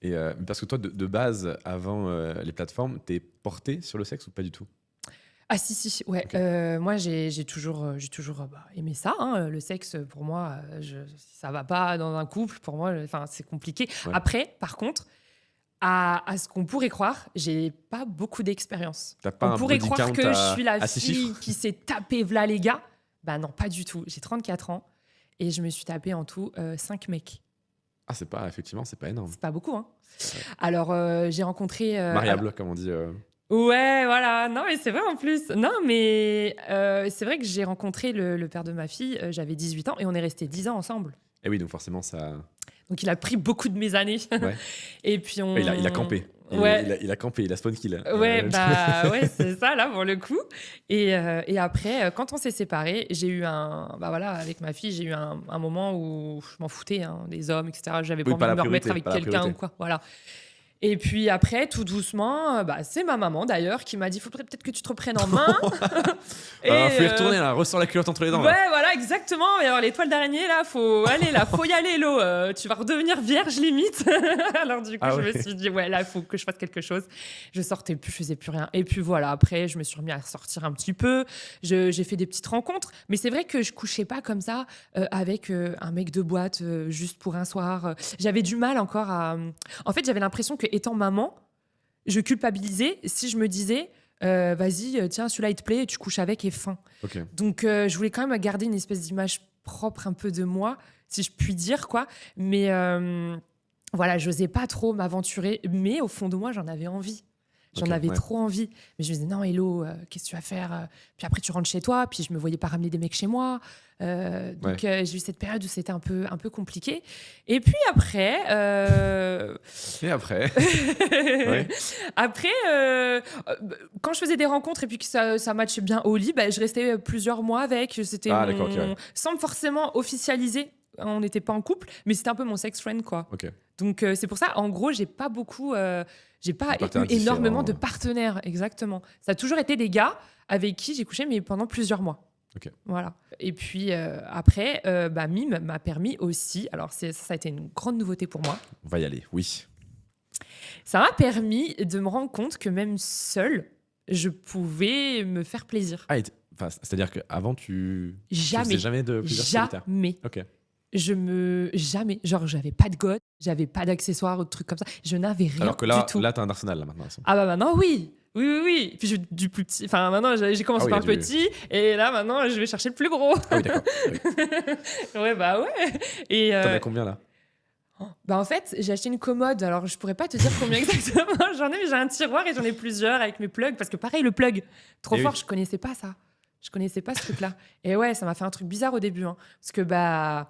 Et parce que toi, de base, avant les plateformes, t'es porté sur le sexe ou pas du tout? Ah si, ouais. Ok. Moi, j'ai toujours, aimé ça, hein. Le sexe, pour moi, si ça va pas dans un couple, pour moi, enfin, c'est compliqué. Ouais. Après, par contre, à ce qu'on pourrait croire, j'ai pas beaucoup d'expérience. T'as pas On un pourrait body croire count que je suis la à 6 fille chiffres? qui s'est tapée v'là les gars. Bah non, pas du tout. J'ai 34 ans et je me suis tapé en tout 5 mecs. Ah, effectivement, c'est pas énorme. C'est pas beaucoup, hein. Ouais. Alors, j'ai rencontré... Mariable, comme on dit. Ouais, voilà. Non, mais c'est vrai en plus. Non, mais c'est vrai que j'ai rencontré le père de ma fille, j'avais 18 ans et on est restés 10 ans ensemble. Et oui, donc forcément, ça. Donc il a pris beaucoup de mes années. Ouais. Et puis on... Il a campé. Ouais. Il a campé, il a spawn kill. Ouais, bah ouais, c'est ça là pour le coup. Et après, quand on s'est séparés, j'ai eu bah voilà, avec ma fille, j'ai eu un moment où je m'en foutais, hein, des hommes, etc. J'avais pas Oui, envie pas de la me remettre priorité. avec Pas la quelqu'un ou priorité. quoi. Voilà. Et puis après, tout doucement, bah, c'est ma maman d'ailleurs qui m'a dit faudrait peut-être que tu te reprennes en main. Faut y retourner là, ressort la culotte entre les dents. Ouais, Là. voilà, exactement. Et alors, les toiles d'araignée, là, faut y aller, l'eau. Tu vas redevenir vierge limite. Alors, du coup, Ah je ouais. me suis dit, ouais, là, il faut que je fasse quelque chose. Je sortais plus, je faisais plus rien. Et puis voilà, après, je me suis remis à sortir un petit peu. J'ai fait des petites rencontres. Mais c'est vrai que je couchais pas comme ça avec un mec de boîte juste pour un soir. J'avais du mal encore à. En fait, j'avais l'impression que, étant maman, je culpabilisais si je me disais. Vas-y, tiens, celui-là, il te plaît, tu couches avec et fin. Ok. Donc, je voulais quand même garder une espèce d'image propre un peu de moi, si je puis dire, quoi. Mais voilà, j'osais pas trop m'aventurer. Mais au fond de moi, j'en avais envie. J'en Ok, avais ouais. trop envie. Mais je me disais, non, Hello, qu'est-ce que tu vas faire? Puis après, tu rentres chez toi. Puis je me voyais pas ramener des mecs chez moi. Donc, j'ai eu cette période où c'était un peu compliqué. Et puis après... Et après Ouais. Après, quand je faisais des rencontres et puis que ça matchait bien au lit, bah, je restais plusieurs mois avec. C'était Ah, d'accord, ok, ouais. sans forcément officialiser. On n'était pas en couple, mais c'était un peu mon sex friend, quoi. Ok. Donc c'est pour ça, en gros, j'ai pas Des partenaires eu énormément de différents. partenaires, exactement. Ça a toujours été des gars avec qui j'ai couché, mais pendant plusieurs mois. Ok. Voilà. Et puis après, Mime m'a permis aussi, alors ça a été une grande nouveauté pour moi, On va y aller, oui. ça m'a permis de me rendre compte que même seule, je pouvais me faire plaisir. Ah, c'est-à-dire qu'avant, tu Jamais. faisais jamais de plaisir solitaire. Jamais. Ok. Jamais. Genre, j'avais pas de goth, j'avais pas d'accessoires ou de trucs comme ça. Je n'avais rien Alors que du tout. là, t'as un arsenal là maintenant. Ah bah maintenant, oui. Oui. Puis du plus petit. Enfin, maintenant, j'ai commencé Ah oui, par il le y a du- petit. Et là, maintenant, je vais chercher le plus gros. Ah oui, d'accord. Oui. Ouais, bah ouais. Et T'en as combien là? bah en fait, j'ai acheté une commode. Alors, je pourrais pas te dire combien exactement j'en ai, mais j'ai un tiroir et j'en ai plusieurs avec mes plugs. Parce que pareil, le plug, trop Eh fort, oui. je connaissais pas ça. Je connaissais pas ce truc-là. Et ouais, ça m'a fait un truc bizarre au début. Hein. Parce que, bah,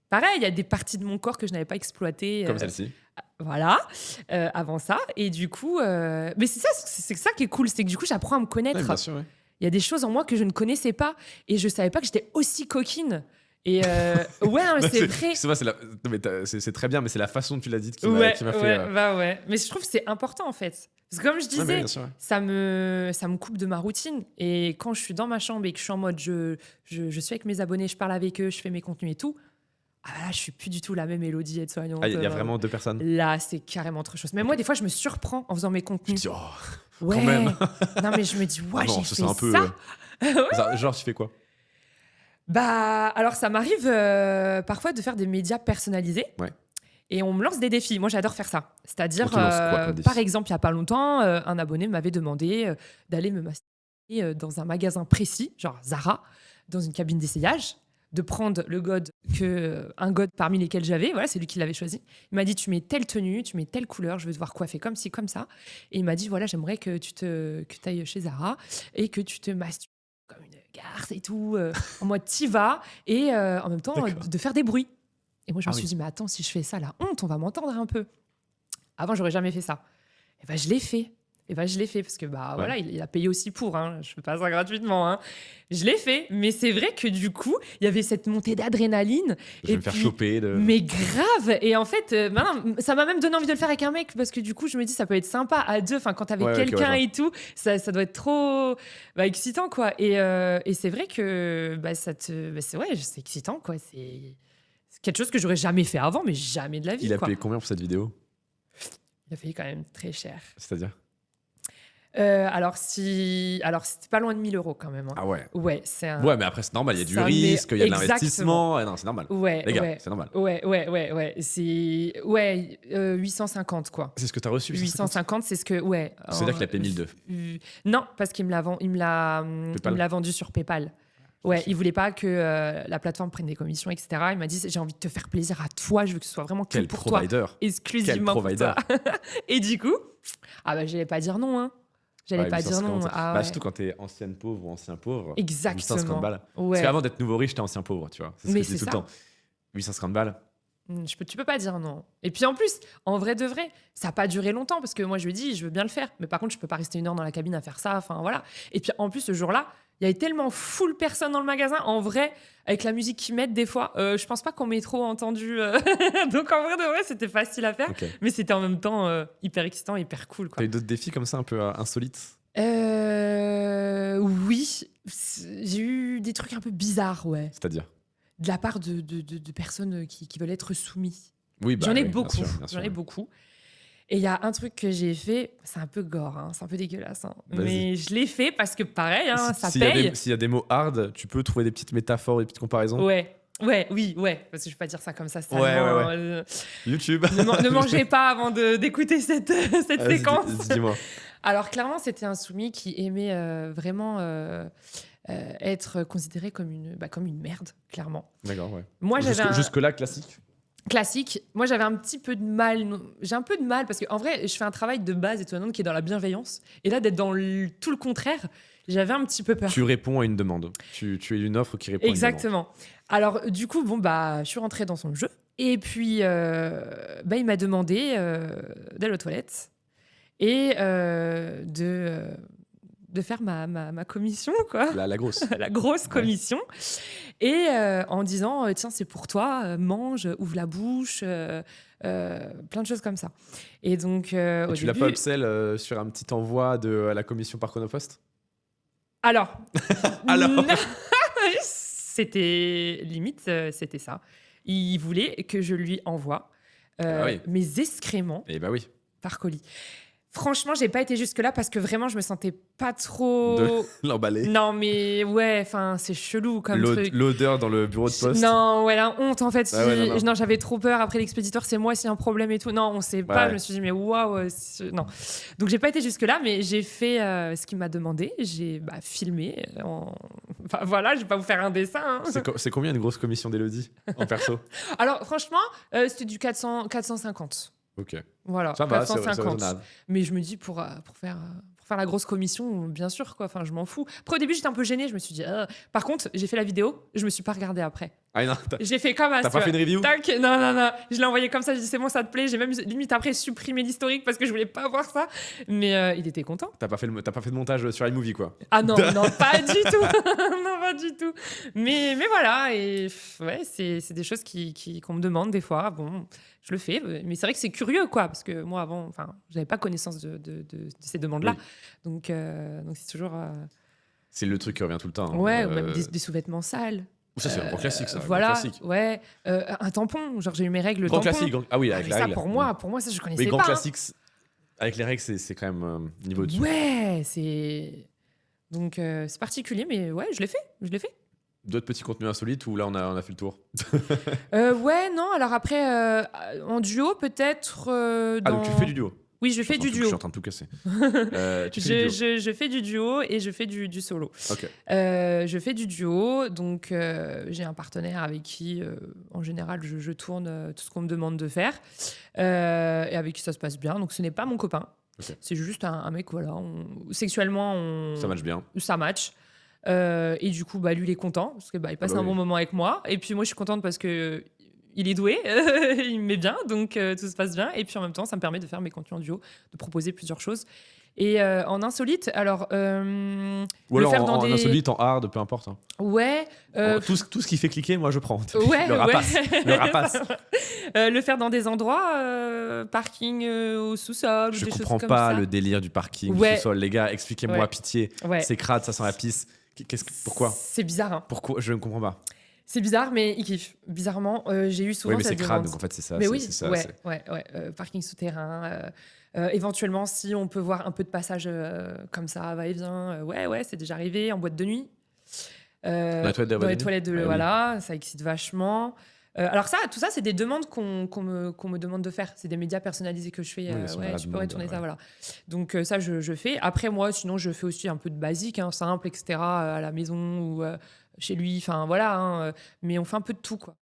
pareil, il y a des parties de mon corps que je n'avais pas exploitées. Comme celle-ci. Voilà, avant ça. Et du coup, mais c'est ça qui est cool, c'est que du coup, j'apprends à me connaître. Ouais, bien sûr, ouais. Il y a des choses en moi que je ne connaissais pas et je savais pas que j'étais aussi coquine. Et ouais, non, mais c'est vrai. Non, mais c'est très bien, mais c'est la façon dont tu l'as dit qui Ouais, m'a fait. bah ouais. Mais je trouve que c'est important en fait. Parce que comme je Ouais, mais disais, bien sûr, ouais. ça me coupe de ma routine. Et quand je suis dans ma chambre et que je suis en mode, je suis avec mes abonnés, je parle avec eux, je fais mes contenus et tout, ah bah là, je suis plus du tout la même Élodie aide-soignante. Ah, il y a vraiment deux personnes. Là, c'est carrément autre chose. Mais moi, des fois, je me surprends en faisant mes Tu te contenus. dis, oh, Ouais. quand même. Non, mais je me dis, ouais, Non, j'ai ça, fait c'est un peu. ça. Genre, tu fais quoi? Bah, alors ça m'arrive parfois de faire des médias personnalisés. Ouais. Et on me lance des défis. Moi, j'adore faire ça. C'est-à-dire, On te lance quoi comme défi? par exemple, il n'y a pas longtemps, un abonné m'avait demandé d'aller me masturber dans un magasin précis, genre Zara, dans une cabine d'essayage, de prendre un god parmi lesquels j'avais. Voilà, c'est lui qui l'avait choisi. Il m'a dit, tu mets telle tenue, tu mets telle couleur, je veux te voir coiffer comme ci, comme ça. Et il m'a dit, voilà, j'aimerais que tu ailles chez Zara et que tu te masturbes comme une garce et tout, en mode t'y vas, et en même temps de faire des bruits. Et moi, je me suis dit, mais attends, si je fais ça, la honte, on va m'entendre un peu. Avant, j'aurais jamais fait ça. Et ben, je l'ai fait. Parce que voilà, il a payé aussi pour. Hein. Je fais pas ça gratuitement. Hein. Je l'ai fait, mais c'est vrai que du coup, il y avait cette montée d'adrénaline. Je vais me faire choper. Mais grave. Et en fait, maintenant, ça m'a même donné envie de le faire avec un mec parce que du coup, je me dis, ça peut être sympa à deux. Enfin, quand t'es avec quelqu'un et tout, ça doit être trop excitant, quoi. Et c'est vrai que c'est excitant, quoi. C'est quelque chose que j'aurais jamais fait avant, mais jamais de la vie. Il a quoi. payé combien pour cette vidéo? Il a payé quand même très cher. C'est-à-dire? Alors c'était pas loin de 1 000 € quand même. Hein. Ah ouais. Ouais, c'est un. Ouais, mais après, c'est normal. Il y a du Ça risque, il y a de exactement. l'investissement. Non, c'est normal. Ouais, Les gars, ouais. c'est normal. Ouais. C'est 850 quoi. C'est ce que tu as reçu? 850, c'est ce que ouais. C'est-à-dire qu'il a payé 1 200. Non, parce qu'il me l'a vendu sur PayPal. Ouais, il voulait pas que la plateforme prenne des commissions, etc. Il m'a dit j'ai envie de te faire plaisir à toi, je veux que ce soit vraiment que Quel pour provider. toi, exclusivement pour toi. Et du coup, j'allais pas dire non, hein. J'allais pas dire non. Ouais. Surtout quand t'es ancienne pauvre ou ancien pauvre. Exactement. 850 balles. Ouais. Parce qu'avant d'être nouveau riche, t'es ancien pauvre, tu vois. C'est ce Mais que je dis tout le temps. 850 balles. Tu peux pas dire non. Et puis en plus, en vrai de vrai, ça n'a pas duré longtemps parce que moi je lui ai dit je veux bien le faire, mais par contre je peux pas rester 1 heure dans la cabine à faire ça. Enfin voilà. Et puis en plus ce jour-là, il y avait tellement full personnes dans le magasin. En vrai, avec la musique qu'ils mettent des fois, je pense pas qu'on m'ait trop entendu. Donc en vrai de vrai, c'était facile à faire, mais c'était en même temps hyper excitant, hyper cool. T'as eu d'autres défis comme ça un peu insolites? Oui, j'ai eu des trucs un peu bizarres, ouais. C'est-à-dire? De la part de personnes qui veulent être soumis. Oui, j'en ai beaucoup. Bien sûr. J'en ai beaucoup. Et il y a un truc que j'ai fait, c'est un peu gore, hein, c'est un peu dégueulasse, hein, mais je l'ai fait parce que pareil, hein, ça paye. S'il y a des mots hard, tu peux trouver des petites métaphores, des petites comparaisons. Ouais, parce que je vais pas dire ça comme ça. Ouais. YouTube. Ne mangez pas avant d'écouter cette séquence. Dis-moi. Alors clairement, c'était un soumis qui aimait vraiment être considéré comme une merde, clairement. D'accord, ouais. Moi, jusque-là, classique. Classique. Moi, j'avais un petit peu de mal. J'ai un peu de mal parce qu'en vrai, je fais un travail de base étonnante qui est dans la bienveillance. Et là, d'être dans tout le contraire, j'avais un petit peu peur. Tu réponds à une demande. Tu es une offre qui répond Exactement. À une demande. Alors, du coup, je suis rentrée dans son jeu. Et puis, il m'a demandé d'aller aux toilettes et de faire ma commission, quoi. La grosse. La grosse commission. Et en disant, tiens, c'est pour toi, mange, ouvre la bouche, plein de choses comme ça. Et donc, au tu début... l'as pas upsell sur un petit envoi de la commission par Chronopost? Alors c'était limite, c'était ça. Il voulait que je lui envoie mes excréments par colis. Franchement, j'ai pas été jusque-là parce que vraiment, je me sentais pas trop... De l'emballer. Non, mais ouais, enfin, c'est chelou comme truc. L'odeur dans le bureau de poste. Non, ouais, la honte, en fait. Non, j'avais trop peur. Après, l'expéditeur, c'est moi s'il y a un problème et tout. Non, on sait pas. Je me suis dit, mais waouh, non. Donc, j'ai pas été jusque-là, mais j'ai fait ce qu'il m'a demandé. J'ai filmé. Enfin, voilà, je vais pas vous faire un dessin. Hein. C'est combien une grosse commission d'Élodie en perso? Alors, franchement, c'était du 450. Ok. Voilà, ça 450. Va, mais je me dis pour faire la grosse commission, bien sûr, quoi. Enfin, je m'en fous. Après, au début, j'étais un peu gênée. Je me suis dit. Par contre, j'ai fait la vidéo. Je me suis pas regardée après. Ah non. J'ai fait comme ça. T'as pas fait une review? Tac. Non. Je l'ai envoyé comme ça. J'ai dit c'est bon, ça te plaît. J'ai même limite après supprimé l'historique parce que je voulais pas voir ça. Mais il était content. T'as pas fait de montage sur iMovie, quoi? Ah non, pas du tout. Non, pas du tout. Mais voilà. Et ouais, c'est des choses qu'on me demande des fois. Bon. Je le fais, mais c'est vrai que c'est curieux, quoi, parce que moi, avant, j'avais pas connaissance de ces demandes-là. Oui. Donc c'est toujours... C'est le truc qui revient tout le temps. Ouais, ou même des sous-vêtements sales. Ça, c'est un grand classique, ça. Voilà, classique. Ouais. Un tampon, genre j'ai eu mes règles. Grand classique. Ah oui, avec la ça, règle. pour moi, ça, je connaissais pas. Mais grand pas. classique, avec les règles, c'est quand même niveau dessus. Ouais, c'est... Donc, c'est particulier, mais ouais, je l'ai fait. D'autres petits contenus insolites ou là on a fait le tour? Ouais, non, alors après, en duo peut-être... donc tu fais du duo? Oui, je fais du duo. Je suis en train de tout casser. Je fais du duo et je fais du solo. Okay. Je fais du duo, donc j'ai un partenaire avec qui, en général, je tourne tout ce qu'on me demande de faire et avec qui ça se passe bien. Donc ce n'est pas mon copain. Okay. C'est juste un mec, voilà. Sexuellement, ça match bien. Ça match. Et du coup, lui, il est content parce que il passe un bon moment avec moi. Et puis moi, je suis contente parce que il est doué, il me met bien, donc tout se passe bien. Et puis en même temps, ça me permet de faire mes contenus en duo, de proposer plusieurs choses. Et en insolite, alors... Ou alors en insolite, en hard, peu importe. Hein. Ouais. Tout ce qui fait cliquer, moi, je prends. Ouais, le rapace. Ouais. Le rapace. Le faire dans des endroits, parking au sous-sol, je des choses comme ça. comprends pas le délire du parking au sous-sol. Les gars, expliquez-moi, pitié. Ouais. C'est crade, ça sent la pisse. Pourquoi? C'est bizarre. Hein. Pourquoi? Je ne comprends pas. C'est bizarre, mais il kiffe. Bizarrement, j'ai eu souvent Oui, mais c'est cette crade, demande. donc en fait, c'est ça. Mais oui, C'est ça. ouais, ouais, ouais. Parking souterrain. Éventuellement, si on peut voir un peu de passage comme ça, va-et-vient. Ouais, ouais, c'est déjà arrivé en boîte de nuit. Dans les toilettes de la Dans boîte les de nuit. toilettes de Ah oui. voilà, ça excite vachement. Alors ça, tout ça, c'est des demandes qu'on me demande de faire. C'est des médias personnalisés que je fais. Oui, bien sûr, à Ouais, la tu peux demande, retourner ça, ouais. voilà. Donc ça, je fais. Après, moi, sinon, je fais aussi un peu de basique, hein, simple, etc. À la maison ou chez lui. Enfin, voilà. Hein, mais on fait un peu de tout, quoi.